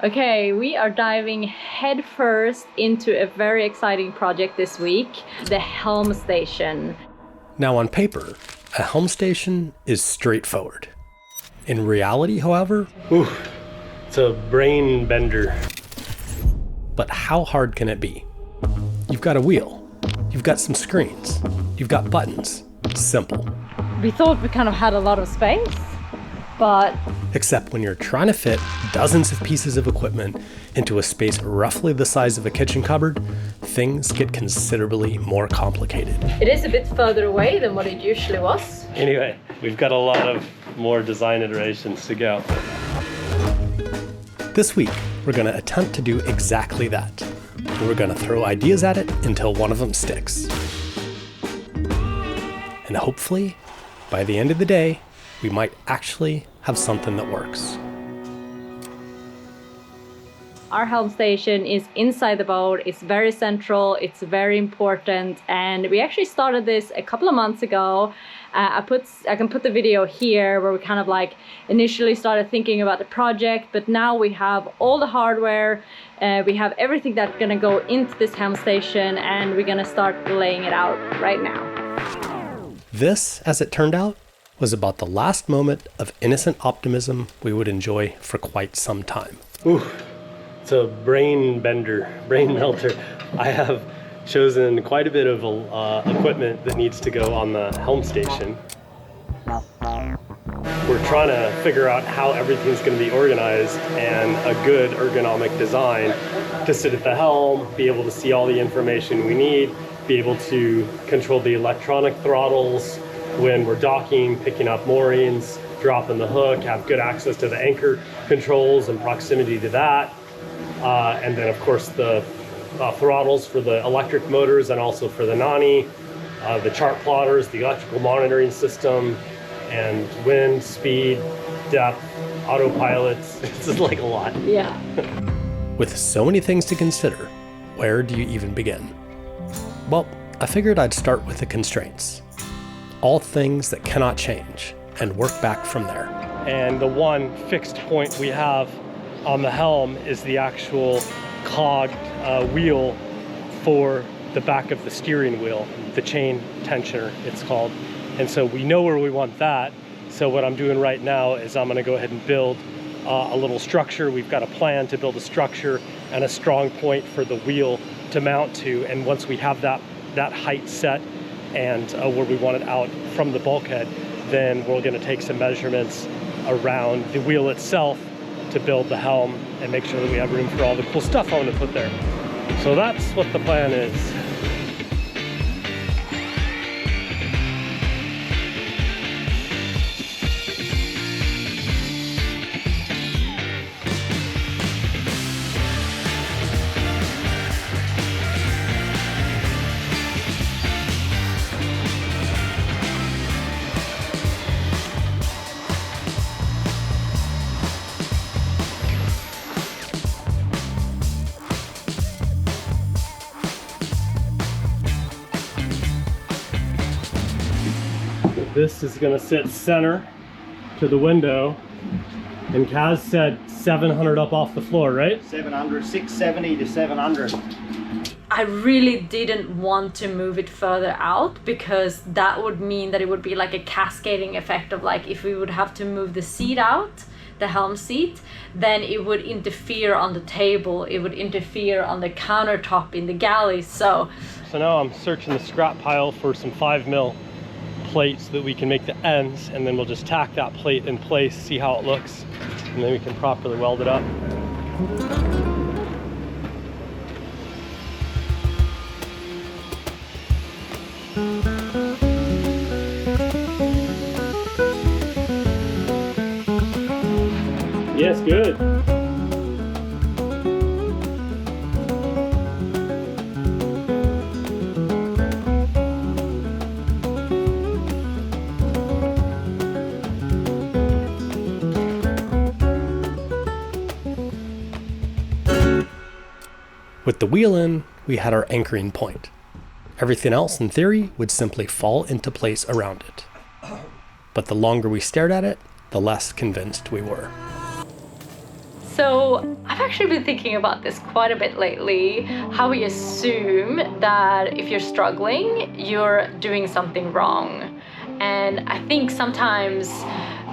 Okay, we are diving headfirst into a very exciting project this week, the helm station. Now on paper, a helm station is straightforward. In reality, however, it's a brain bender. But how hard can it be? You've got a wheel, you've got some screens, you've got buttons. Simple. We thought we kind of had a lot of space, but... Except when you're trying to fit dozens of pieces of equipment into a space roughly the size of a kitchen cupboard, things get considerably more complicated. It is a bit further away than what it usually was. Anyway, we've got a lot of more design iterations to go. This week, we're going to attempt to do exactly that. We're going to throw ideas at it until one of them sticks. And hopefully, by the end of the day, we might actually have something that works. Our helm station is inside the boat. It's very central, it's very important, and we actually started this a couple of months ago. I can put the video here where we kind of like initially started thinking about the project, but now we have all the hardware, we have everything that's gonna go into this helm station, and we're gonna start laying it out right now. This, as it turned out, was about the last moment of innocent optimism we would enjoy for quite some time. It's a brain bender, brain melter. I have chosen quite a bit of equipment that needs to go on the helm station. We're trying to figure out how everything's going to be organized and a good ergonomic design to sit at the helm, be able to see all the information we need, be able to control the electronic throttles when we're docking, picking up moorings, dropping the hook, have good access to the anchor controls and proximity to that. And then of course the throttles for the electric motors and also for the Nani, the chart plotters, the electrical monitoring system, and wind, speed, depth, autopilots. It's just like a lot. Yeah. With so many things to consider, where do you even begin? Well, I figured I'd start with the constraints. All things that cannot change, and work back from there. And the one fixed point we have on the helm is the actual cog wheel for the back of the steering wheel, the chain tensioner it's called. And so we know where we want that. So what I'm doing right now is I'm gonna go ahead and build a little structure. We've got a plan to build a structure and a strong point for the wheel to mount to. And once we have that height set and where we want it out from the bulkhead, then we're gonna take some measurements around the wheel itself to build the helm and make sure that we have room for all the cool stuff I want to put there. So that's what the plan is. This is gonna sit center to the window, and Kaz said 700 up off the floor, right? 700, 670 to 700. I really didn't want to move it further out because that would mean that it would be like a cascading effect of like if we would have to move the seat out, the helm seat, then it would interfere on the table, it would interfere on the countertop in the galley. So now I'm searching the scrap pile for some 5mm plates that we can make the ends, and then we'll just tack that plate in place, see how it looks, and then we can properly weld it up. Yes, good. With the wheel in, we had our anchoring point. Everything else, in theory, would simply fall into place around it. But the longer we stared at it, the less convinced we were. So I've actually been thinking about this quite a bit lately, how we assume that if you're struggling, you're doing something wrong. And I think sometimes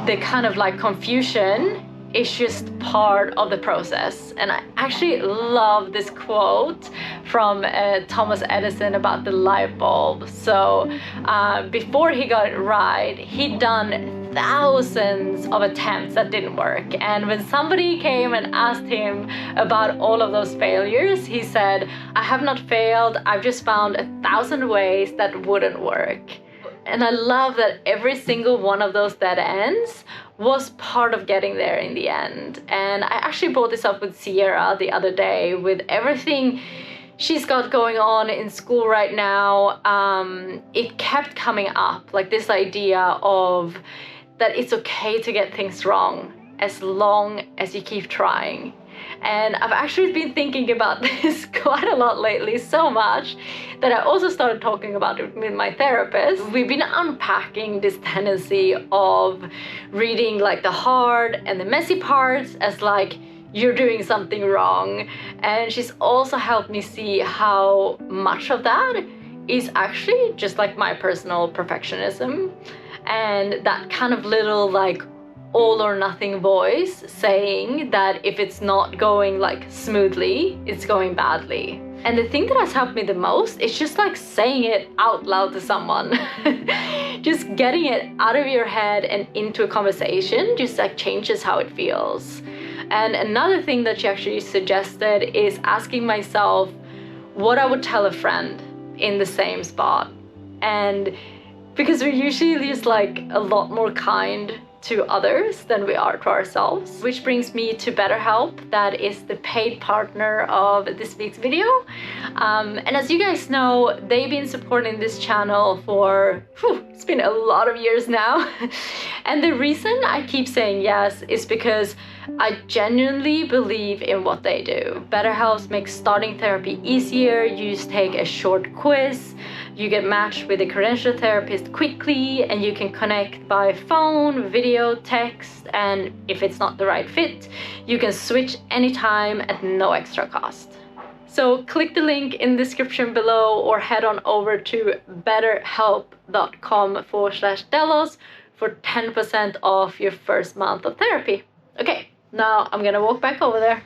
the kind of like confusion is just part of the process. And I actually love this quote from Thomas Edison about the light bulb. So before he got it right, he'd done thousands of attempts that didn't work. And when somebody came and asked him about all of those failures, he said, I have not failed, I've just found 1,000 ways that wouldn't work. And I love that every single one of those dead ends was part of getting there in the end. And I actually brought this up with Sierra the other day with everything she's got going on in school right now. It kept coming up, like this idea of that it's okay to get things wrong as long as you keep trying. And I've actually been thinking about this quite a lot lately, so much that I also started talking about it with my therapist. We've been unpacking this tendency of reading like the hard and the messy parts as like you're doing something wrong. And she's also helped me see how much of that is actually just like my personal perfectionism, and that kind of little like all or nothing voice saying that if it's not going like smoothly, it's going badly. And the thing that has helped me the most is just like saying it out loud to someone. Just getting it out of your head and into a conversation just like changes how it feels. And another thing that she actually suggested is asking myself what I would tell a friend in the same spot. And because we're usually just like a lot more kind to others than we are to ourselves. Which brings me to BetterHelp, that is the paid partner of this week's video. And as you guys know, they've been supporting this channel for, it's been a lot of years now. And the reason I keep saying yes is because I genuinely believe in what they do. BetterHelp makes starting therapy easier. You just take a short quiz, you get matched with a credentialed therapist quickly, and you can connect by phone, video, text, and if it's not the right fit, you can switch anytime at no extra cost. So click the link in the description below or head on over to betterhelp.com/Delos for 10% off your first month of therapy. Okay, now I'm gonna walk back over there.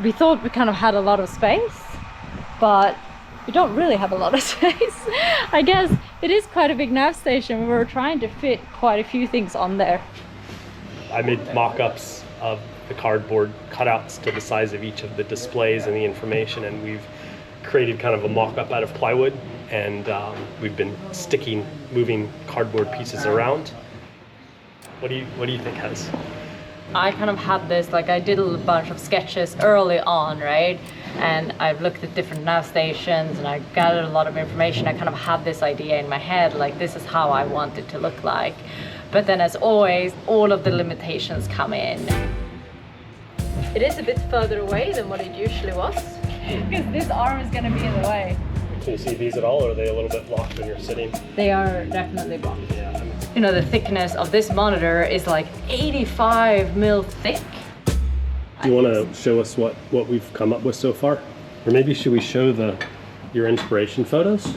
We thought we kind of had a lot of space, but we don't really have a lot of space. I guess it is quite a big nav station. We were trying to fit quite a few things on there. I made mock-ups of the cardboard cutouts to the size of each of the displays and the information, and we've created kind of a mock-up out of plywood, and we've been moving cardboard pieces around. What do you think, Kaz? I kind of had this, like I did a bunch of sketches early on, right? And I've looked at different nav stations and I gathered a lot of information. I kind of had this idea in my head, like this is how I want it to look like. But then as always, all of the limitations come in. It is a bit further away than what it usually was, because this arm is gonna be in the way. Can you see these at all, or are they a little bit blocked when you're sitting? They are definitely blocked. Yeah. You know, the thickness of this monitor is like 85 mil thick. Do you want to show us what we've come up with so far? Or maybe should we show your inspiration photos?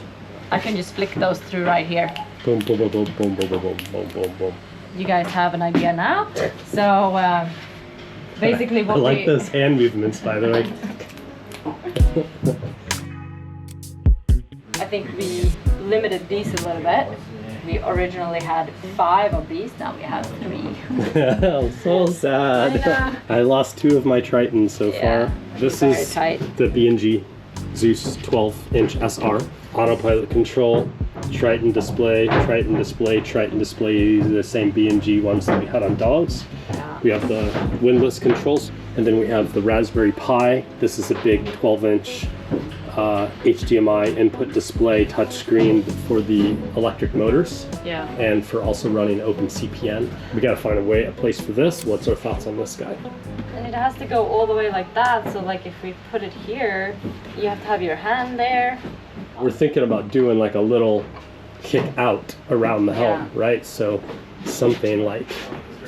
I can just flick those through right here. Boom, boom, boom, boom, boom, boom, boom, boom, boom, boom. You guys have an idea now. So basically what I like those hand movements, by the way. I think we limited these a little bit. We originally had 5 of these, now we have 3. I'm so sad. I lost 2 of my Tritons so far. This is tight. The B&G Zeus 12-inch SR. Autopilot control, Triton display, Triton display, Triton display, the same B&G ones that we had on dogs. Yeah. We have the windlass controls, and then we have the Raspberry Pi. This is a big 12-inch HDMI input display touchscreen for the electric motors, and for also running OpenCPN. We gotta find a place for this. What's our thoughts on this guy? And it has to go all the way like that, so like if we put it here, you have to have your hand there. We're thinking about doing like a little kick out around the helm, right? So something like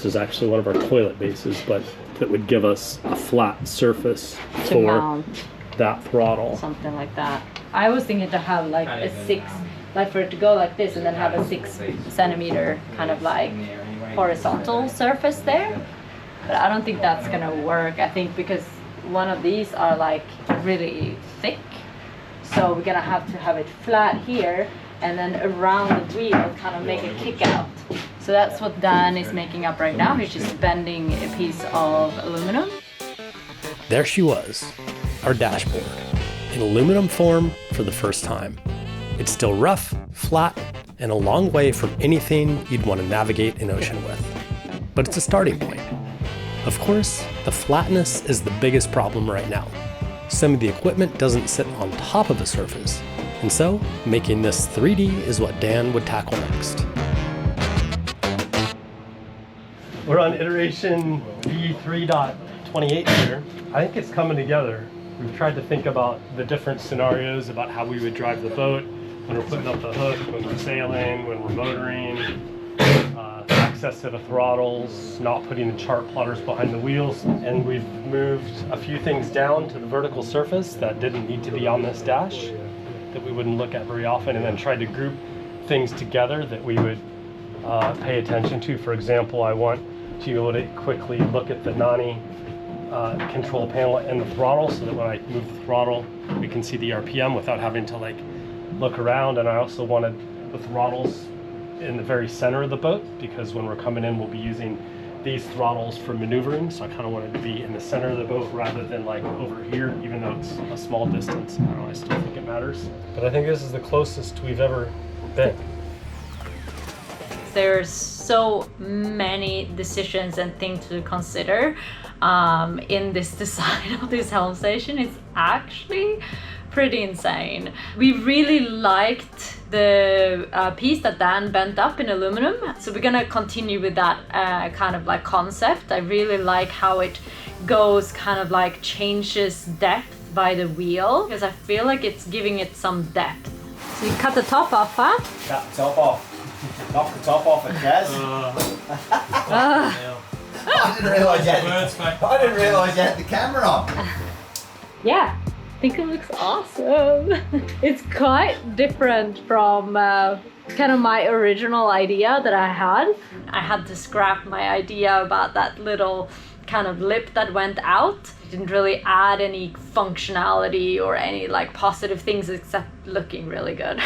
This is actually one of our toilet bases, but that would give us a flat surface to mount that throttle. something like that. I was thinking to have like a 6, like for it to go like this and then have a 6 centimeter kind of like horizontal surface there. But I don't think that's gonna work. I think because one of these are like really thick, so we're gonna have to have it flat here and then around the wheel kind of make a kick out. So that's what Dan is making up right now. He's just bending a piece of aluminum. There she was, our dashboard, in aluminum form for the first time. It's still rough, flat, and a long way from anything you'd want to navigate an ocean with. But it's a starting point. Of course, the flatness is the biggest problem right now. Some of the equipment doesn't sit on top of a surface, and so making this 3D is what Dan would tackle next. We're on iteration V3.28 here. I think it's coming together. We've tried to think about the different scenarios about how we would drive the boat when we're putting up the hook, when we're sailing, when we're motoring, access to the throttles, not putting the chart plotters behind the wheels. And we've moved a few things down to the vertical surface that didn't need to be on this dash, that we wouldn't look at very often, and then tried to group things together that we would pay attention to. For example, I want to be able to quickly look at the Nani control panel and the throttle, so that when I move the throttle, we can see the RPM without having to like look around. And I also wanted the throttles in the very center of the boat, because when we're coming in, we'll be using these throttles for maneuvering. So I kind of wanted to be in the center of the boat rather than like over here, even though it's a small distance. I don't know, I still think it matters. But I think this is the closest we've ever been. There's so many decisions and things to consider in this design of this helm station. It's actually pretty insane. We really liked the piece that Dan bent up in aluminum, so we're gonna continue with that kind of like concept. I really like how it goes, kind of like changes depth by the wheel, because I feel like it's giving it some depth. So you cut the top off, huh? Cut the top off. Knock the top off it, Kaz. I didn't realise you had the camera on. Yeah, I think it looks awesome. It's quite different from kind of my original idea that I had. I had to scrap my idea about that little kind of lip that went out. It didn't really add any functionality or any like positive things except looking really good.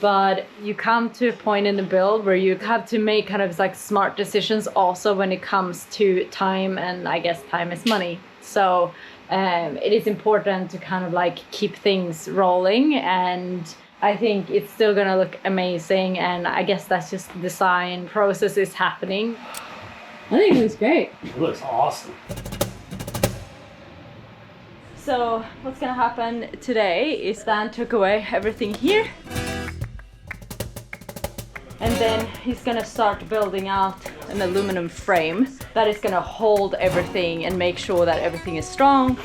But you come to a point in the build where you have to make kind of like smart decisions also when it comes to time, and I guess time is money. So it is important to kind of like keep things rolling, and I think it's still gonna look amazing, and I guess that's just the design process is happening. I think it looks great. It looks awesome. So what's gonna happen today is Dan took away everything here. And then he's gonna start building out an aluminum frame that is gonna hold everything and make sure that everything is strong.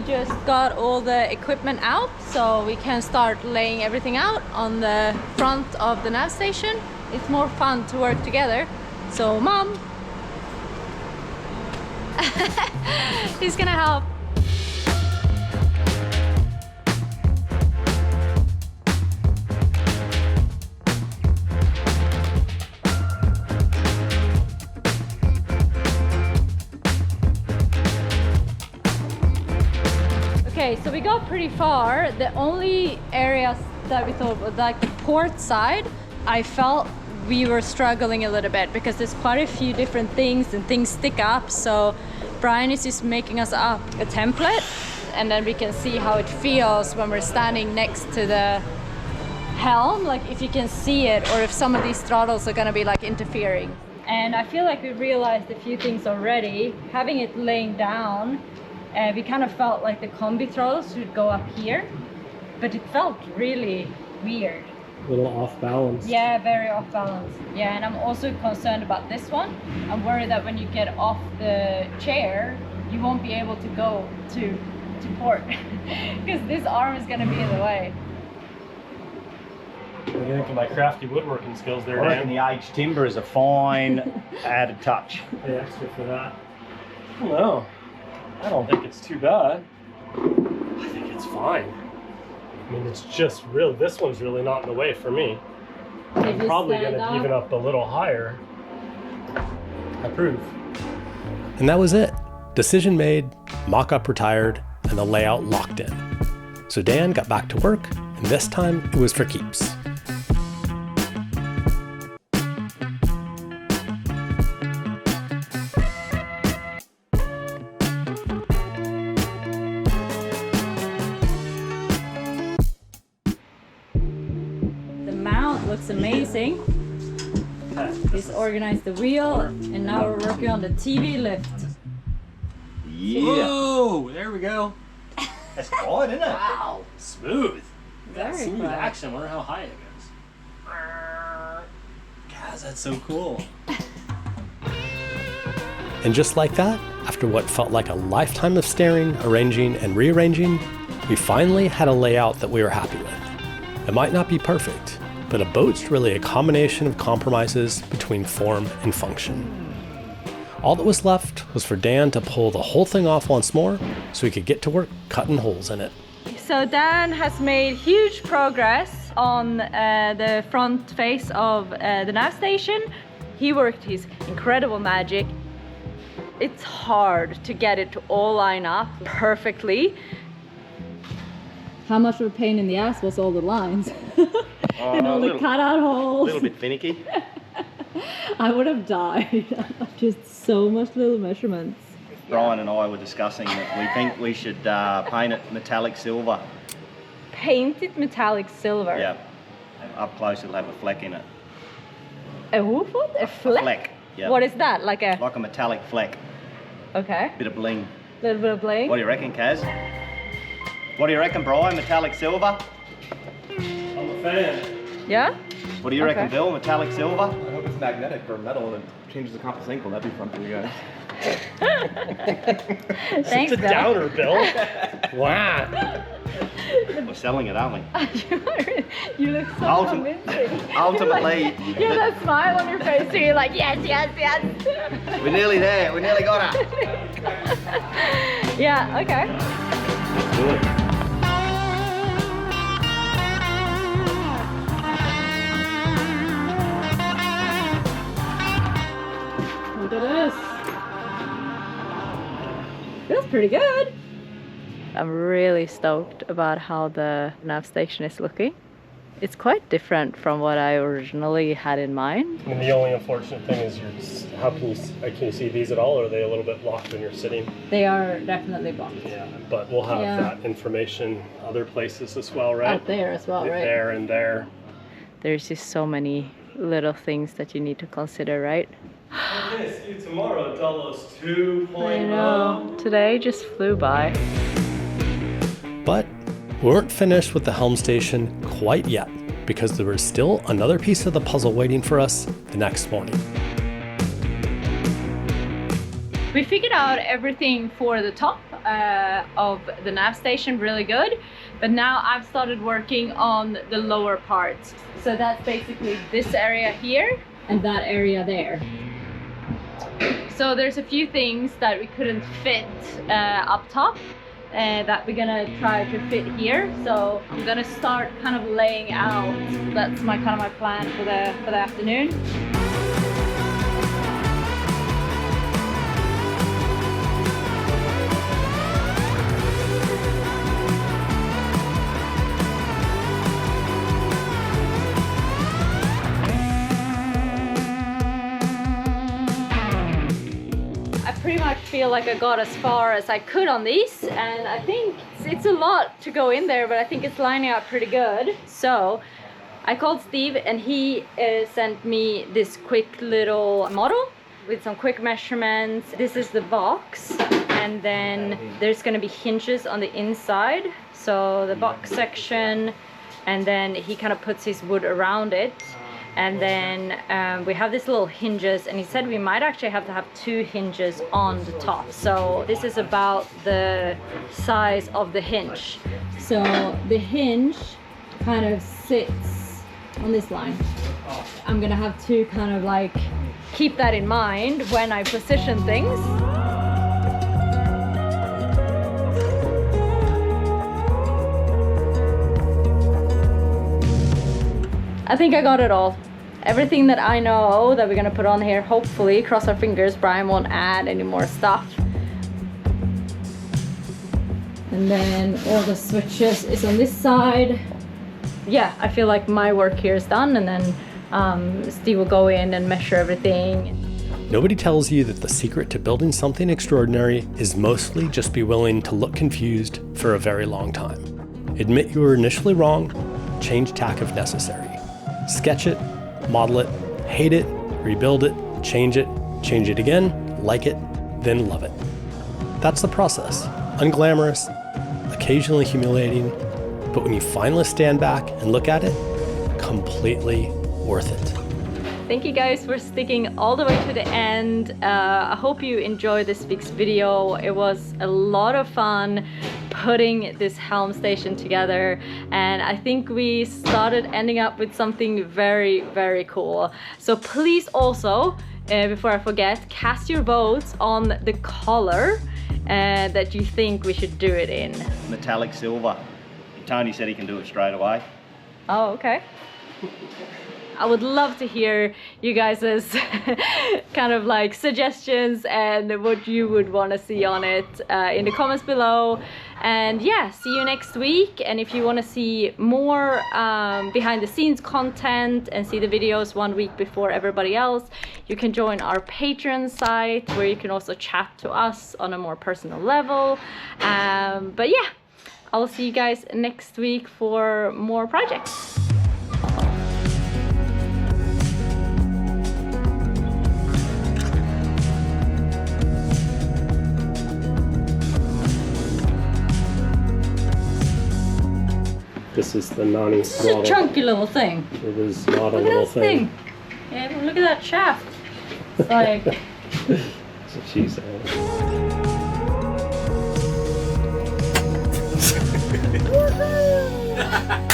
Just got all the equipment out, so we can start laying everything out on the front of the nav station. It's more fun to work together. So Mom, he's gonna help. Okay, so we got pretty far. The only areas that we thought was like the port side, I felt we were struggling a little bit because there's quite a few different things and things stick up. So Brian is just making us up a template, and then we can see how it feels when we're standing next to the helm, like if you can see it or if some of these throttles are gonna be like interfering. And I feel like we realized a few things already. Having it laying down we kind of felt like the combi throws would go up here, but it felt really weird. A little off balance. Yeah, very off balance. Yeah, and I'm also concerned about this one. I'm worried that when you get off the chair, you won't be able to go to port because this arm is going to be in the way. What do you think of my crafty woodworking skills there, I reckon Dan? the aged timber is a fine added touch. Pay extra for that. I don't know. I don't think it's too bad. I think it's fine. I mean, it's just real. This one's really not in the way for me. I'm probably going to even up a little higher. I approve. And that was it. Decision made, mock-up retired, and the layout locked in. So Dan got back to work, and this time it was for keeps. The mount looks amazing. He's organized the wheel, and now we're working on the TV lift. Yeah. Whoa! There we go. That's good, isn't it? Wow. Smooth. Very Smooth fun. action. I wonder how high it goes. Guys, that's so cool. And just like that, after what felt like a lifetime of staring, arranging, and rearranging, we finally had a layout that we were happy with. It might not be perfect, but a boat's really a combination of compromises between form and function. All that was left was for Dan to pull the whole thing off once more so he could get to work cutting holes in it. So Dan has made huge progress on the front face of the nav station. He worked his incredible magic. It's hard to get it to all line up perfectly. How much of a pain in the ass was all the lines? And all the cutout holes. A little bit finicky. I would have died. Just so much little measurements. Brian and I were discussing that we think we should paint it metallic silver. Paint it metallic silver. Yeah. Up close it'll have a fleck in it. A what? A fleck? A fleck. Yeah. What is that? Like a... Like a metallic fleck. Okay. Bit of bling. Little bit of bling. What do you reckon, Kaz? What do you reckon, Brian? Metallic silver? I'm a fan. Yeah? What do you reckon, Bill? Metallic silver? I hope it's magnetic or metal and it changes the compass angle. That'd be fun for you guys. Thanks, It's a Bill. downer, Bill. Wow. We're selling it, aren't we? You look so Ultim- convincing. ultimately, You have that smile on your face too. You're like, yes, yes, yes. we're nearly there. We nearly got it. Yeah, okay. Let's do it. Look at this. Feels pretty good. I'm really stoked about how the nav station is looking. It's quite different from what I originally had in mind. I mean, the only unfortunate thing is how can you see these at all, or are they a little bit blocked when you're sitting? They are definitely blocked. Yeah, but we'll have that information other places as well, right? Out there as well, right? There and there. There's just so many little things that you need to consider, right? Okay, see you tomorrow at Delos 2.0. I know. Today just flew by. But we weren't finished with the helm station quite yet, because there was still another piece of the puzzle waiting for us the next morning. We figured out everything for the top of the nav station really good, but now I've started working on the lower parts. So that's basically this area here and that area there. So there's a few things that we couldn't fit up top that we're gonna try to fit here. So I'm gonna start kind of laying out. That's my plan for the afternoon. Pretty much feel like I got as far as I could on these, and I think it's a lot to go in there, but I think it's lining up pretty good. So I called Steve and he sent me this quick little model with some quick measurements. This is the box, and then there's going to be hinges on the inside, so the box section, and then he kind of puts his wood around it, and then we have these little hinges, and he said we might actually have to have 2 hinges on the top. So this is about the size of the hinge. So the hinge kind of sits on this line. I'm gonna have to kind of like keep that in mind when I position things. I think I got it all. Everything that I know that we're gonna put on here, hopefully, cross our fingers, Brian won't add any more stuff. And then all the switches is on this side. Yeah, I feel like my work here is done, and then Steve will go in and measure everything. Nobody tells you that the secret to building something extraordinary is mostly just be willing to look confused for a very long time. Admit you were initially wrong, change tack if necessary. Sketch it, model it, hate it, rebuild it, change it again, like it, then love it. That's the process. Unglamorous, occasionally humiliating, but when you finally stand back and look at it, completely worth it. Thank you guys for sticking all the way to the end. I hope you enjoyed this week's video. It was a lot of fun putting this helm station together, and I think we started ending up with something very, very cool. So please also, before I forget, cast your votes on the color that you think we should do it in. Metallic silver. Tony said he can do it straight away. Oh, okay. I would love to hear you guys' kind of like suggestions and what you would want to see on it in the comments below. And yeah, see you next week. And if you want to see more behind the scenes content and see the videos 1 week before everybody else, you can join our Patreon site, where you can also chat to us on a more personal level. But yeah, I'll see you guys next week for more projects. This is the Nani It's a model. chunky little thing. It is not a Look at little this thing. Yeah, look at that shaft. It's like... That's what she said. Woohoo!